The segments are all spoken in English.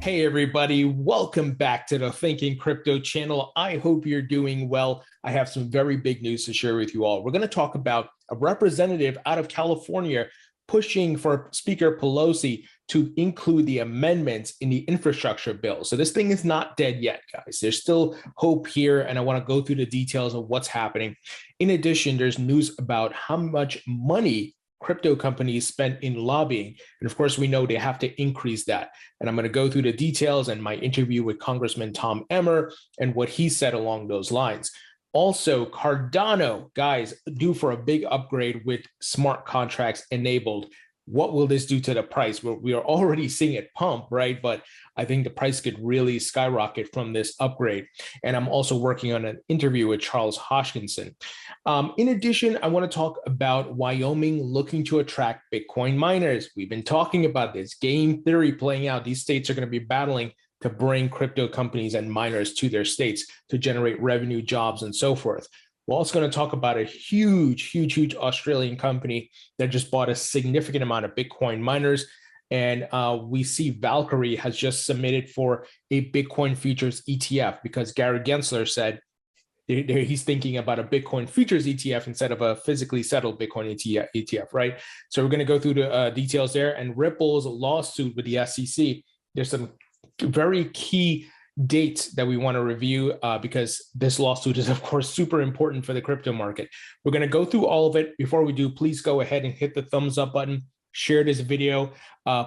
Hey everybody, welcome back to the Thinking Crypto channel. I hope you're doing well. I have some very big news to share with you all. We're going to talk about a representative out of California pushing for Speaker Pelosi to include the amendments in the infrastructure bill. So this thing is not dead yet, guys. There's still hope here, and I want to go through the details of what's happening. In addition, there's news about how much money crypto companies spend in lobbying. And of course, we know they have to increase that. And I'm going to go through the details and my interview with Congressman Tom Emmer and what he said along those lines. Also, Cardano, guys, due for a big upgrade with smart contracts enabled. What will this do to the price? We are already seeing it pump, right? But I think the price could really skyrocket from this upgrade. And I'm also working on an interview with Charles Hoskinson. In addition, I want to talk about Wyoming looking to attract Bitcoin miners. We've been talking about this game theory playing out. These states are going to be battling to bring crypto companies and miners to their states to generate revenue, jobs, and so forth. We're also going to talk about a huge Australian company that just bought a significant amount of Bitcoin miners. And we see Valkyrie has just submitted for a Bitcoin futures ETF because Gary Gensler said he's thinking about a Bitcoin futures ETF instead of a physically settled Bitcoin ETF, right? So we're going to go through the details there. And Ripple's lawsuit with the SEC, there's some very key dates that we want to review because this lawsuit is, of course, super important for the crypto market. We're going to go through all of it. Before we do, please go ahead and hit the thumbs up button, share this video.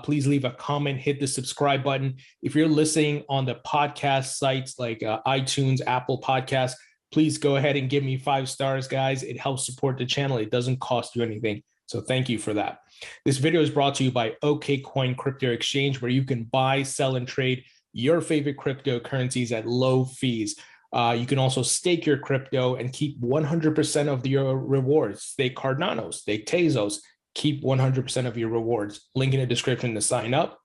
Please leave a comment, hit the subscribe button. If you're listening on the podcast sites like iTunes, Apple Podcasts, please go ahead and give me 5 stars, guys. It helps support the channel. It doesn't cost you anything. So thank you for that. This video is brought to you by OKCoin Crypto Exchange, where you can buy, sell, and trade your favorite cryptocurrencies at low fees. You can also stake your crypto and keep 100% of your rewards. Stake Cardano, stake Tezos, keep 100% of your rewards. Link in the description to sign up.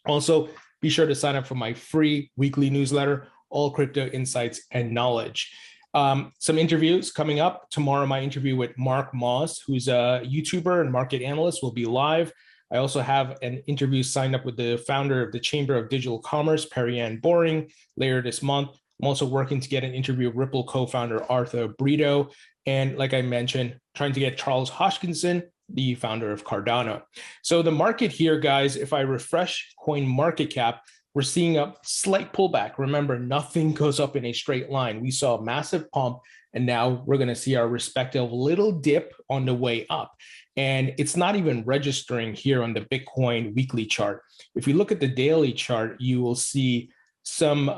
Also, be sure to sign up for my free weekly newsletter, All Crypto Insights and Knowledge. Some interviews coming up. Tomorrow, my interview with Mark Moss, who's a YouTuber and market analyst, will be live. I also have an interview signed up with the founder of the Chamber of Digital Commerce, Perry-Ann Boring, later this month. I'm also working to get an interview with Ripple co-founder Arthur Brito. And like I mentioned, trying to get Charles Hoskinson, the founder of Cardano. So the market here, guys, if I refresh coin market cap, we're seeing a slight pullback. Remember, nothing goes up in a straight line. We saw a massive pump, and now we're going to see our respective little dip on the way up. And it's not even registering here on the Bitcoin weekly chart. If you look at the daily chart, you will see some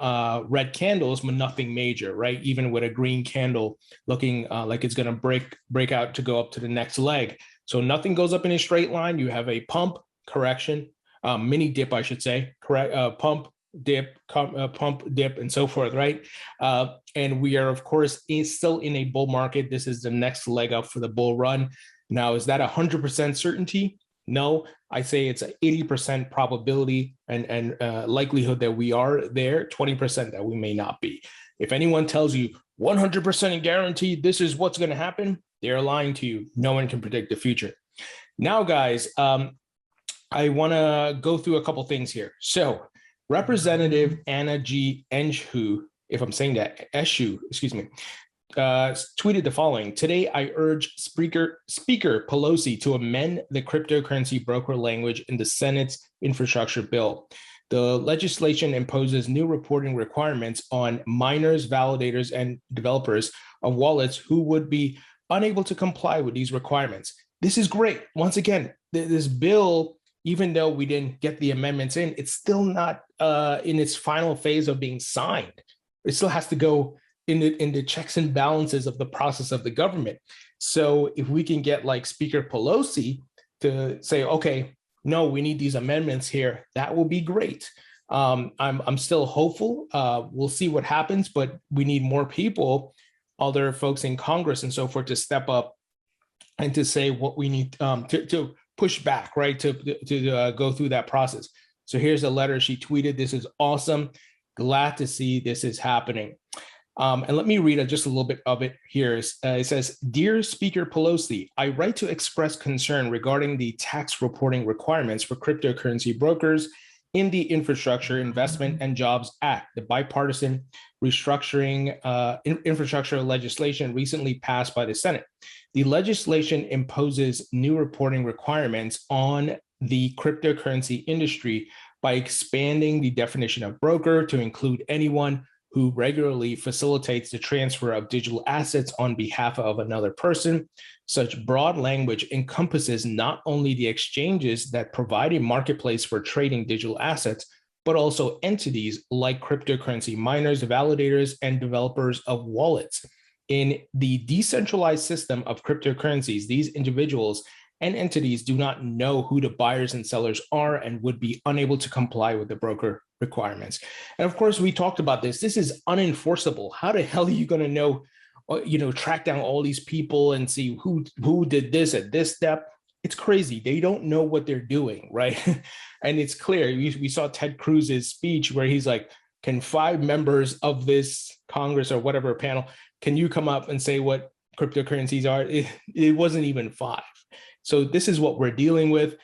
red candles, but nothing major, right? Even with a green candle looking like it's going to break out to go up to the next leg. So nothing goes up in a straight line. You have a pump, correction, mini dip, I should say, correct, pump, dip, pump, dip, and so forth, right? And we are, of course, still in a bull market. This is the next leg up for the bull run. Now, is that 100% certainty? No, I say it's an 80% probability and likelihood that we are there, 20% that we may not be. If anyone tells you 100% guaranteed this is what's going to happen, they're lying to you. No one can predict the future. Now, guys, I want to go through a couple things here. So, Representative Anna G. Eshoo, if I'm saying that, Eshoo, excuse me, tweeted the following: "Today, I urge Speaker Pelosi to amend the cryptocurrency broker language in the Senate's infrastructure bill. The legislation imposes new reporting requirements on miners, validators, and developers of wallets who would be unable to comply with these requirements." This is great. Once again, this bill, even though we didn't get the amendments in, it's still not in its final phase of being signed. It still has to go in the checks and balances of the process of the government. So if we can get like Speaker Pelosi to say, okay, no, we need these amendments here, that will be great. I'm still hopeful. We'll see what happens, but we need more people, other folks in Congress and so forth, to step up and to say what we need to push back, right, to go through that process. So here's a letter she tweeted. This is awesome. Glad to see this is happening. And let me read just a little bit of it here. It says, "Dear Speaker Pelosi, I write to express concern regarding the tax reporting requirements for cryptocurrency brokers in the Infrastructure Investment and Jobs Act, the bipartisan restructuring infrastructure legislation recently passed by the Senate. The legislation imposes new reporting requirements on the cryptocurrency industry by expanding the definition of broker to include anyone who regularly facilitates the transfer of digital assets on behalf of another person. Such broad language encompasses not only the exchanges that provide a marketplace for trading digital assets, but also entities like cryptocurrency miners, validators, and developers of wallets. In the decentralized system of cryptocurrencies, these individuals and entities do not know who the buyers and sellers are and would be unable to comply with the broker requirements. And of course, we talked about this. This is unenforceable. How the hell are you going to know, track down all these people and see who did this at this step? It's crazy. They don't know what they're doing, right? And it's clear. We saw Ted Cruz's speech where he's like, can 5 members of this Congress or whatever panel, can you come up and say what cryptocurrencies are? It wasn't even 5. So this is what we're dealing with.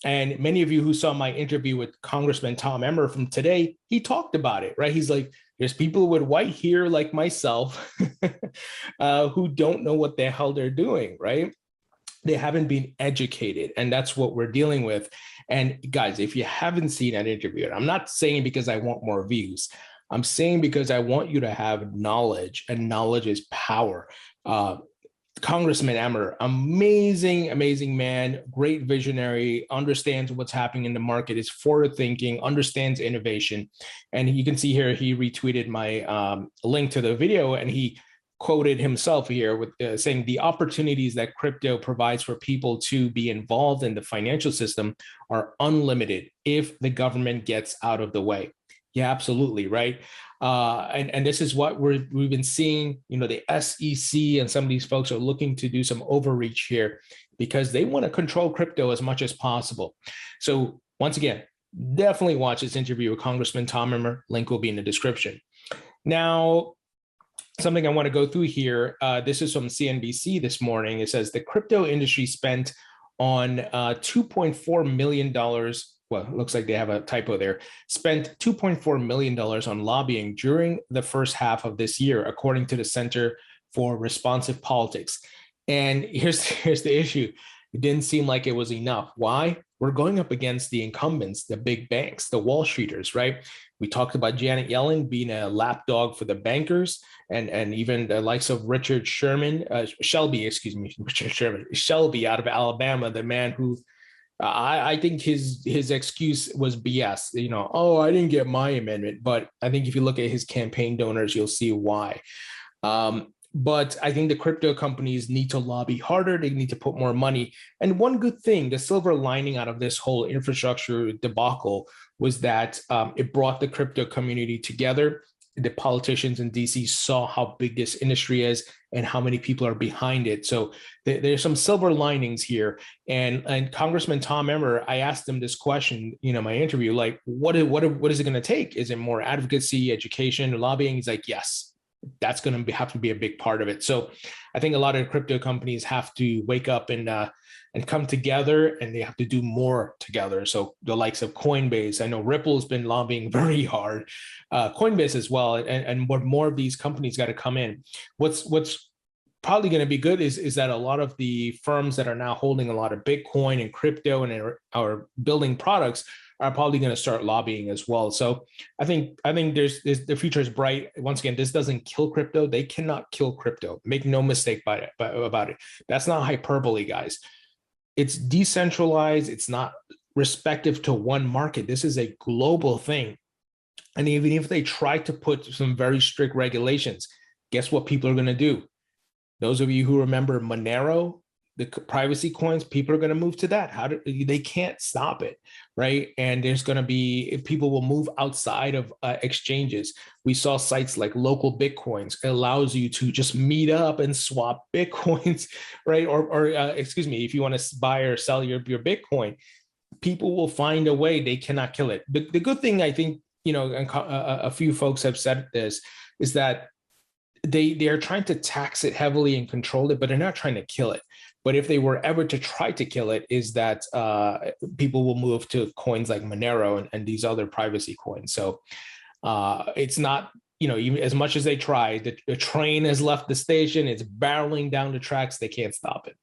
And many of you who saw my interview with Congressman Tom Emmer from today, he talked about it, right? He's like, there's people with white hair like myself who don't know what the hell they're doing, right? They haven't been educated, and that's what we're dealing with. And guys, if you haven't seen that interview, I'm not saying because I want more views. I'm saying because I want you to have knowledge, and knowledge is power. Congressman Emmer, amazing, amazing man, great visionary, understands what's happening in the market, is forward thinking, understands innovation. And you can see here, he retweeted my link to the video, and he quoted himself here with saying the opportunities that crypto provides for people to be involved in the financial system are unlimited if the government gets out of the way. Yeah, absolutely, right. And this is what we've been seeing. The SEC and some of these folks are looking to do some overreach here because they want to control crypto as much as possible. So once again, definitely watch this interview with Congressman Tom Emmer. Link will be in the description. Now, something I want to go through here. This is from CNBC this morning. It says the crypto industry spent on $2.4 million. Well, it looks like they have a typo there, spent $2.4 million on lobbying during the first half of this year, according to the Center for Responsive Politics. And here's the issue. It didn't seem like it was enough. Why? We're going up against the incumbents, the big banks, the Wall Streeters, right? We talked about Janet Yellen being a lapdog for the bankers, and even the likes of Richard Shelby out of Alabama, the man who I think his excuse was BS. I didn't get my amendment, but I think if you look at his campaign donors, you'll see why. But I think the crypto companies need to lobby harder. They need to put more money. And one good thing, the silver lining out of this whole infrastructure debacle was that it brought the crypto community together. The politicians in DC saw how big this industry is and how many people are behind it. So there's some silver linings here. And Congressman Tom Emmer, I asked him this question, my interview, like, what is it going to take? Is it more advocacy, education, lobbying? He's like, yes, that's going to have to be a big part of it. So I think a lot of crypto companies have to wake up and come together, and they have to do more together. So the likes of Coinbase, I know Ripple has been lobbying very hard, Coinbase as well, and more of these companies got to come in. What's probably going to be good is that a lot of the firms that are now holding a lot of Bitcoin and crypto and are building products are probably going to start lobbying as well. So I think there's the future is bright. Once again, this doesn't kill crypto. They cannot kill crypto. Make no mistake about it. That's not hyperbole, guys. It's decentralized. It's not respective to one market. This is a global thing. And even if they try to put some very strict regulations, guess what people are going to do? Those of you who remember Monero, the privacy coins, people are going to move to that. They can't stop it, right? And there's going to be, people will move outside of exchanges. We saw sites like Local Bitcoins. It allows you to just meet up and swap Bitcoins, right? Or excuse me, if you want to buy or sell your Bitcoin, people will find a way. They cannot kill it. The good thing, I think, and a few folks have said this, is that they are trying to tax it heavily and control it, but they're not trying to kill it. But if they were ever to try to kill it, is that people will move to coins like Monero and these other privacy coins. So it's not, even as much as they try, the train has left the station. It's barreling down the tracks. They can't stop it.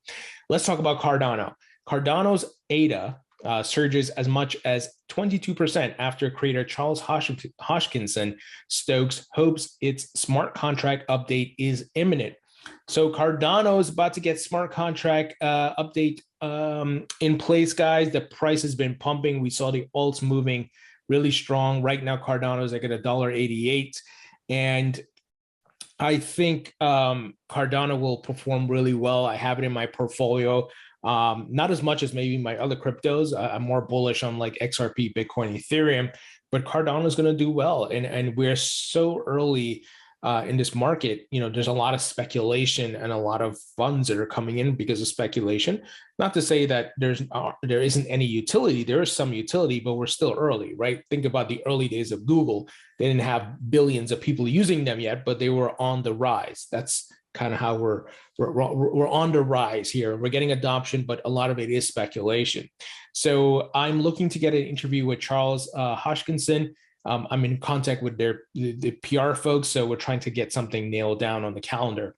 Let's talk about Cardano. Cardano's ADA surges as much as 22% after creator Charles Hoskinson Stokes hopes its smart contract update is imminent. So Cardano is about to get smart contract update in place, guys. The price has been pumping. We saw the alts moving really strong. Right now, Cardano is like at $1.88. And I think Cardano will perform really well. I have it in my portfolio. Not as much as maybe my other cryptos. I'm more bullish on like XRP, Bitcoin, Ethereum, but Cardano is going to do well. And we're so early in this market. There's a lot of speculation and a lot of funds that are coming in because of speculation. Not to say that there isn't any utility. There is some utility, but we're still early, right? Think about the early days of Google. They didn't have billions of people using them yet, but they were on the rise. That's kind of how we're on the rise here. We're getting adoption, but a lot of it is speculation. So I'm looking to get an interview with Charles Hoskinson. I'm in contact with the PR folks, so we're trying to get something nailed down on the calendar.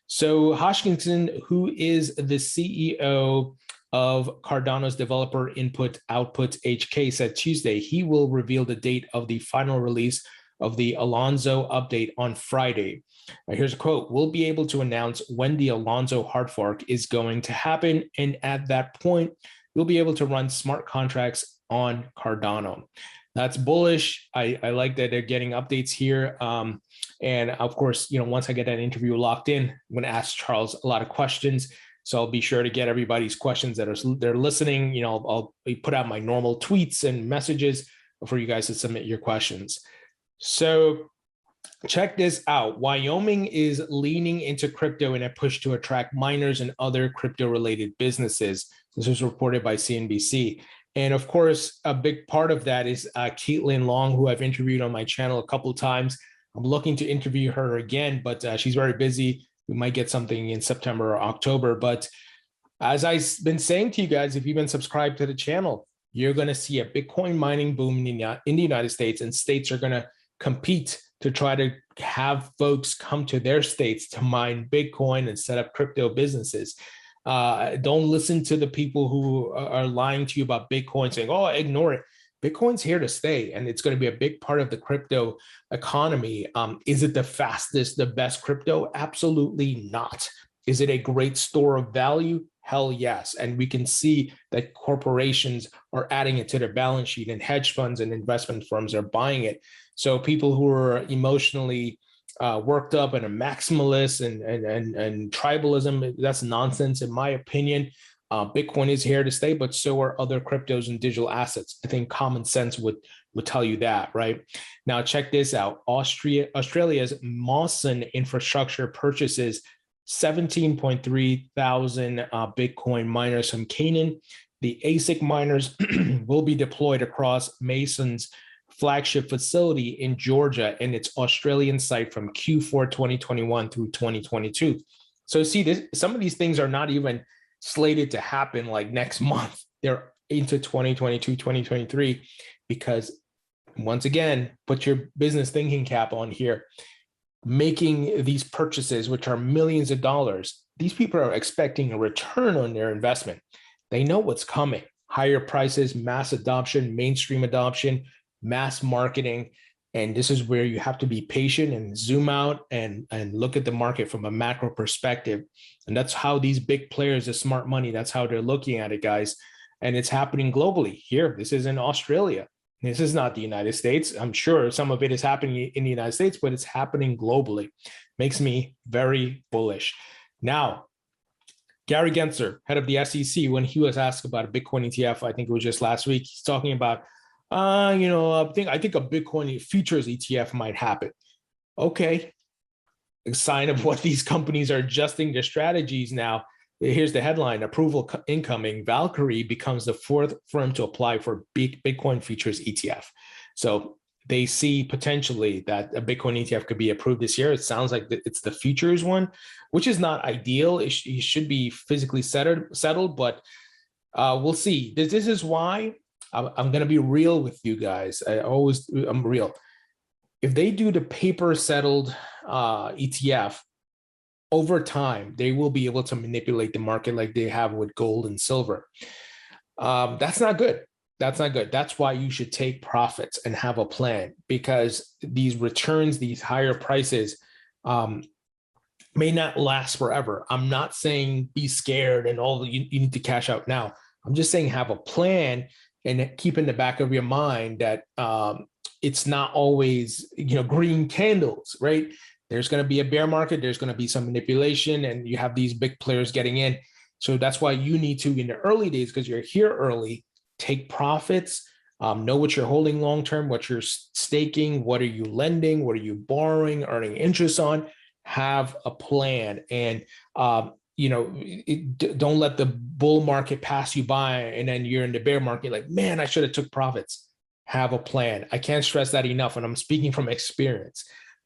So Hoskinson, who is the CEO of Cardano's developer input output HK, said Tuesday he will reveal the date of the final release of the Alonzo update on Friday. Here's a quote: "We'll be able to announce when the Alonzo hard fork is going to happen, and at that point, we'll be able to run smart contracts on Cardano." That's bullish. I like that they're getting updates here. And of course, once I get that interview locked in, I'm going to ask Charles a lot of questions. So I'll be sure to get everybody's questions they're listening. I'll put out my normal tweets and messages for you guys to submit your questions. So check this out. Wyoming is leaning into crypto in a push to attract miners and other crypto-related businesses. This was reported by CNBC. And of course, a big part of that is Caitlin Long, who I've interviewed on my channel a couple of times. I'm looking to interview her again, but she's very busy. We might get something in September or October. But as I've been saying to you guys, if you've been subscribed to the channel, you're going to see a Bitcoin mining boom in the United States, and states are going to compete to try to have folks come to their states to mine Bitcoin and set up crypto businesses. Don't listen to the people who are lying to you about Bitcoin, saying, "Oh, ignore it." Bitcoin's here to stay, and it's going to be a big part of the crypto economy. Is it the fastest, the best crypto? Absolutely not. Is it a great store of value? Hell yes. And we can see that corporations are adding it to their balance sheet, and hedge funds and investment firms are buying it. So people who are emotionally worked up and a maximalist and tribalism, that's nonsense in my opinion. Bitcoin is here to stay, but so are other cryptos and digital assets. I think common sense would tell you that, right? Now check this out. Australia's Mawson Infrastructure purchases 17.3 thousand Bitcoin miners from Canaan. The ASIC miners will be deployed across Mawson's flagship facility in Georgia and its Australian site from Q4 2021 through 2022. So see, some of these things are not even slated to happen like next month. They're into 2022, 2023, because once again, put your business thinking cap on here. Making these purchases, which are millions of dollars, these people are expecting a return on their investment. They know what's coming: higher prices, mass adoption, mainstream adoption, mass marketing. And this is where you have to be patient and zoom out and look at the market from a macro perspective. And that's how these big players, the smart money, that's how they're looking at it, guys. And it's happening globally. Here, this is in Australia. This is not the United States. I'm sure some of it is happening in the United States, but it's happening globally. Makes me very bullish. Now, Gary Gensler, head of the SEC, when he was asked about a Bitcoin ETF, I think it was just last week, he's talking about, I think a Bitcoin futures ETF might happen. Okay, a sign of what these companies are adjusting their strategies now. Here's the headline: approval incoming. Valkyrie becomes the fourth firm to apply for Bitcoin futures ETF. So they see potentially that a Bitcoin ETF could be approved this year. It sounds like it's the futures one, which is not ideal. It should be physically settled, but we'll see. This is why I'm going to be real with you guys. I'm real. If they do the paper settled ETF, over time, they will be able to manipulate the market like they have with gold and silver. That's not good. That's not good. That's why you should take profits and have a plan, because these returns, these higher prices, may not last forever. I'm not saying be scared and you need to cash out now. I'm just saying have a plan and keep in the back of your mind that it's not always, green candles, right? There's going to be a bear market. There's going to be some manipulation, and you have these big players getting in. So that's why you need to, in the early days, because you're here early, take profits, know what you're holding long-term, what you're staking, what are you lending, what are you borrowing, earning interest on, have a plan. And, don't let the bull market pass you by and then you're in the bear market like, man, I should have took profits. Have a plan. I can't stress that enough. And I'm speaking from experience.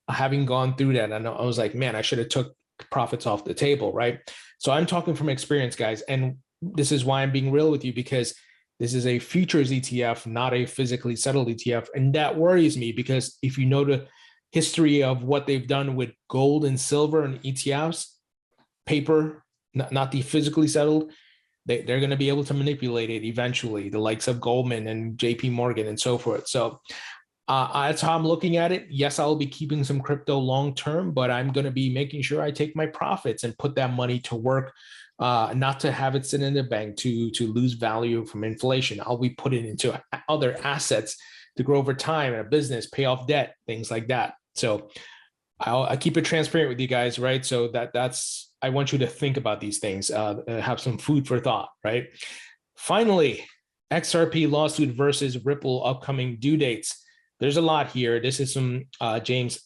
Having gone through that, I was like, man, I should have took profits off the table, right? So I'm talking from experience, guys. And this is why I'm being real with you, because this is a futures ETF, not a physically settled ETF. And that worries me, because if you know the history of what they've done with gold and silver and ETFs, paper, not the physically settled, they're going to be able to manipulate it eventually, the likes of Goldman and JP Morgan and so forth. So that's how I'm looking at it. Yes, I'll be keeping some crypto long term, but I'm going to be making sure I take my profits and put that money to work, not to have it sit in the bank to lose value from inflation. I'll be putting it into other assets to grow over time in a business, pay off debt, things like that. So I keep it transparent with you guys, right? So that's I want you to think about these things, have some food for thought, right? Finally, XRP lawsuit versus Ripple upcoming due dates. There's a lot here. This is some James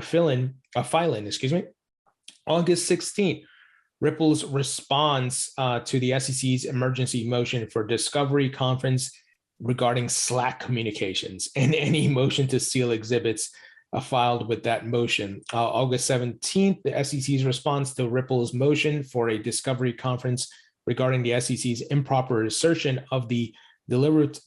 Filan, excuse me. August 16th, Ripple's response to the SEC's emergency motion for discovery conference regarding Slack communications and any motion to seal exhibits filed with that motion. August 17th, the SEC's response to Ripple's motion for a discovery conference regarding the SEC's improper assertion of the deliberative,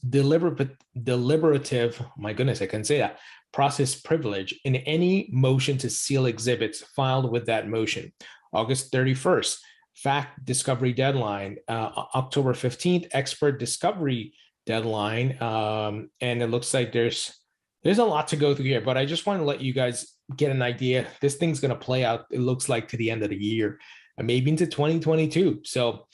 my goodness, I can say that, process privilege in any motion to seal exhibits filed with that motion. August 31st, fact discovery deadline. October 15th, expert discovery deadline. And it looks like there's a lot to go through here, but I just want to let you guys get an idea. This thing's going to play out, it looks like, to the end of the year, and maybe into 2022. So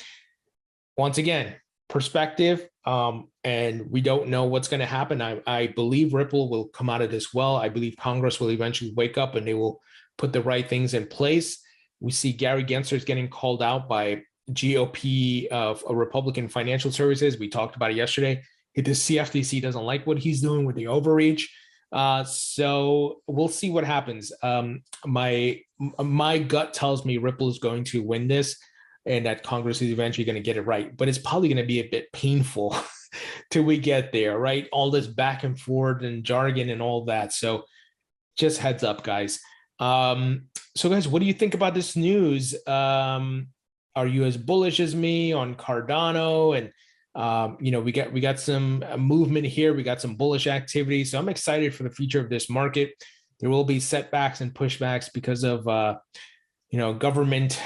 once again, perspective, and we don't know what's going to happen. I believe Ripple will come out of this well. I believe Congress will eventually wake up and they will put the right things in place. We see Gary Gensler is getting called out by GOP of Republican Financial Services. We talked about it yesterday. The CFTC doesn't like what he's doing with the overreach. So we'll see what happens. My gut tells me Ripple is going to win this and that Congress is eventually going to get it right. But it's probably going to be a bit painful till we get there, right? All this back and forth and jargon and all that. So just heads up, guys. So guys, what do you think about this news? Are you as bullish as me on Cardano? And we got some movement here. We got some bullish activity. So I'm excited for the future of this market. There will be setbacks and pushbacks because of government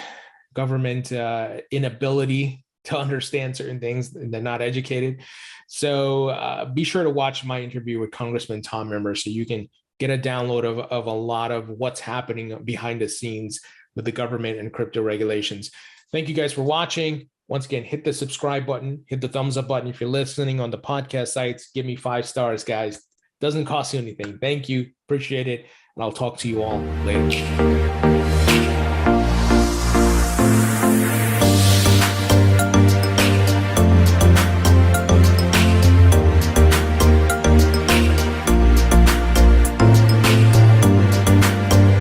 inability to understand certain things, and they're not educated. So be sure to watch my interview with Congressman Tom Emmer so you can get a download of a lot of what's happening behind the scenes with the government and crypto regulations. Thank you guys for watching. Once again, hit the subscribe button, hit the thumbs up button. If you're listening on the podcast sites, give me 5 stars, guys. Doesn't cost you anything. Thank you. Appreciate it. And I'll talk to you all later.